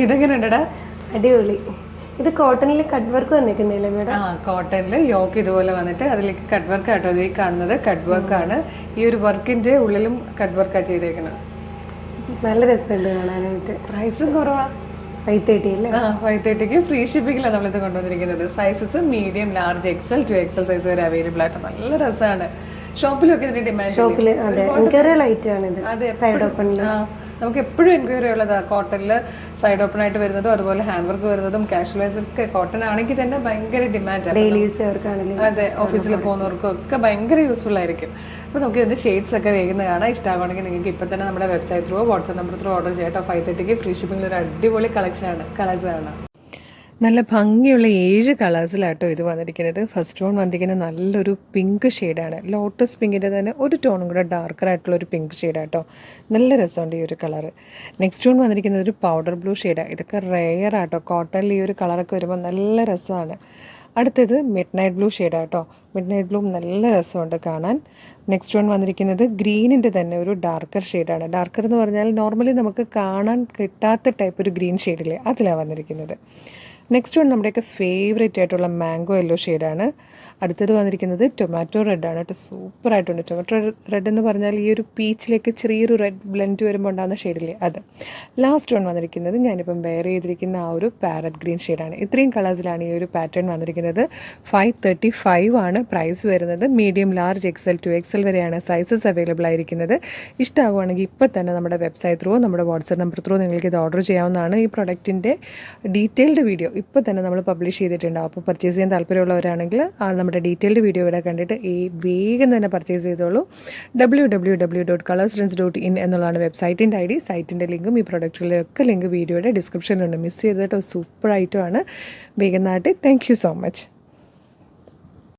ഇതെങ്ങനെയുണ്ടടാ? അടിപൊളി. ഇത് കോട്ടണിൽ കട്ട് വർക്ക് വന്നിരിക്കുന്നില്ലേ മേഡം? കോട്ടണിൽ യോക്ക് ഇതുപോലെ വന്നിട്ട് അതിലേക്ക് കട്ട് വർക്ക് ആട്ടോ. ഈ കാണുന്നത് കട്ട് വർക്കാണ്. ഈ ഒരു വർക്കിന്റെ ഉള്ളിലും കട്ട് വർക്കാണ് ചെയ്തേക്കുന്നത്. നല്ല രസമുണ്ട് കാണാനായിട്ട്. പ്രൈസും കുറവാ. 530 അല്ലേ? 530ക്ക് ഫ്രീ ഷിപ്പിങ്ങിലാണ് നമ്മളിത് കൊണ്ടുവന്നിരിക്കുന്നത്. Sizes medium, large, XL, 2XL size വരെ അവൈലബിൾ ആയിട്ട്. നല്ല രസമാണ്. ഷോപ്പിലൊക്കെ ഇതിന്റെ ഡിമാൻഡ്. നമുക്ക് എപ്പോഴും എൻക്വയറി ഉള്ളതാ. കോട്ടണിൽ സൈഡ് ഓപ്പൺ ആയിട്ട് വരുന്നതും അതുപോലെ ഹാൻഡ് വർക്ക് വരുന്നതും കാഷ്വലൈസർക്ക് കോട്ടൺ ആണെങ്കിൽ തന്നെ ഭയങ്കര ഡിമാൻഡ്. അതെ, ഓഫീസിൽ പോകുന്നവർക്കും ഒക്കെ ഭയങ്കര യൂസ്ഫുൾ ആയിരിക്കും. അപ്പോൾ നമുക്ക് ഇതിന്റെ ഷെയ്ഡ്സ് ഒക്കെ വേഗം കാണാം. ഇഷ്ടമാണെങ്കിൽ നിങ്ങൾക്ക് ഇപ്പം തന്നെ നമ്മുടെ website through, WhatsApp number through order ചെയ്യാം. 530ക്ക് ഫ്രീ ഷിപ്പിംഗിൽ ഒരു അടിപൊളി കളേഴ്സാണ്. നല്ല ഭംഗിയുള്ള 7 കളേഴ്സിലാട്ടോ ഇത് വന്നിരിക്കുന്നത്. ഫസ്റ്റ് വൺ വന്നിരിക്കുന്നത് നല്ലൊരു പിങ്ക് ഷെയ്ഡാണ്. ലോട്ടസ് പിങ്കിൻ്റെ തന്നെ ഒരു ടോണും കൂടെ ഡാർക്കർ ആയിട്ടുള്ള ഒരു പിങ്ക് ഷെയ്ഡാട്ടോ. നല്ല രസമുണ്ട് ഈ ഒരു കളറ്. നെക്സ്റ്റ് വൺ വന്നിരിക്കുന്നത് ഒരു പൗഡർ ബ്ലൂ ഷെയ്ഡാണ്. ഇതൊക്കെ റെയർ ആട്ടോ. കോട്ടണിൽ ഈ ഒരു കളറൊക്കെ വരുമ്പോൾ നല്ല രസമാണ്. അടുത്തത് മിഡ് നൈറ്റ് ബ്ലൂ ഷെയ്ഡാട്ടോ. മിഡ് നൈറ്റ് ബ്ലൂ നല്ല രസമുണ്ട് കാണാൻ. നെക്സ്റ്റ് വൺ വന്നിരിക്കുന്നത് ഗ്രീനിൻ്റെ തന്നെ ഒരു ഡാർക്കർ ഷെയ്ഡാണ്. ഡാർക്കർ എന്ന് പറഞ്ഞാൽ നോർമലി നമുക്ക് കാണാൻ കിട്ടാത്ത ടൈപ്പ് ഒരു ഗ്രീൻ ഷെയ്ഡില്ലേ, അതിലാണ് വന്നിരിക്കുന്നത്. നെക്സ്റ്റ് വൺ നമ്മുടെയൊക്കെ ഫേവറേറ്റ് ആയിട്ടുള്ള മാംഗോ യെല്ലോ ഷെയ്ഡാണ്. അടുത്തത് വന്നിരിക്കുന്നത് ടൊമാറ്റോ റെഡാണ് കേട്ടോ. സൂപ്പറായിട്ടുണ്ട്. ടൊമാറ്റോ റെഡ് എന്ന് പറഞ്ഞാൽ ഈ ഒരു പീച്ചിലേക്ക് ചെറിയൊരു റെഡ് ബ്ലെൻഡ് വരുമ്പോൾ ഉണ്ടാകുന്ന ഷെയ്ഡില്ലേ, അത്. ലാസ്റ്റ് വൺ വന്നിരിക്കുന്നത് ഞാനിപ്പം വെയർ ചെയ്തിരിക്കുന്ന ആ ഒരു പാരറ്റ് ഗ്രീൻ ഷെയ്ഡാണ്. ഇത്രയും കളേഴ്സിലാണ് ഈ ഒരു പാറ്റേൺ വന്നിരിക്കുന്നത്. 535 ആണ് പ്രൈസ് വരുന്നത്. മീഡിയം, ലാർജ്, എക്സൽ, 2XL വരെയാണ് സൈസസ് അവൈലബിൾ ആയിരിക്കുന്നത്. ഇഷ്ടമാകുവാണെങ്കിൽ ഇപ്പോൾ തന്നെ നമ്മുടെ വെബ്സൈറ്റ് ത്രൂ, നമ്മുടെ വാട്സ്ആപ്പ് നമ്പർ ത്രൂ നിങ്ങൾക്ക് ഇത് ഓർഡർ ചെയ്യാവുന്നതാണ്. ഈ പ്രൊഡക്റ്റിൻ്റെ ഡീറ്റെയിൽഡ് വീഡിയോ ഇപ്പോൾ തന്നെ നമ്മൾ പബ്ലിഷ് ചെയ്തിട്ടുണ്ടാവും. അപ്പോൾ പർച്ചേസ് ചെയ്യാൻ താല്പര്യമുള്ളവരാണെങ്കിൽ നമ്മുടെ ഡീറ്റെയിൽഡ് വീഡിയോ ഇവിടെ കണ്ടിട്ട് വേഗം തന്നെ പർച്ചേസ് ചെയ്തോളൂ. www.colourstrends.in എന്നുള്ളതാണ് വെബ്സൈറ്റിൻ്റെ ID. സൈറ്റിൻ്റെ ലിങ്കും ഈ പ്രൊഡക്റ്റുകളിലൊക്കെ ലിങ്ക് വീഡിയോയുടെ ഡിസ്ക്രിപ്ഷനിലുണ്ട്. മിസ് ചെയ്തിട്ട് സൂപ്പർ ഐറ്റമാണ്. വേഗം നാട്ടെ. Thank you so much.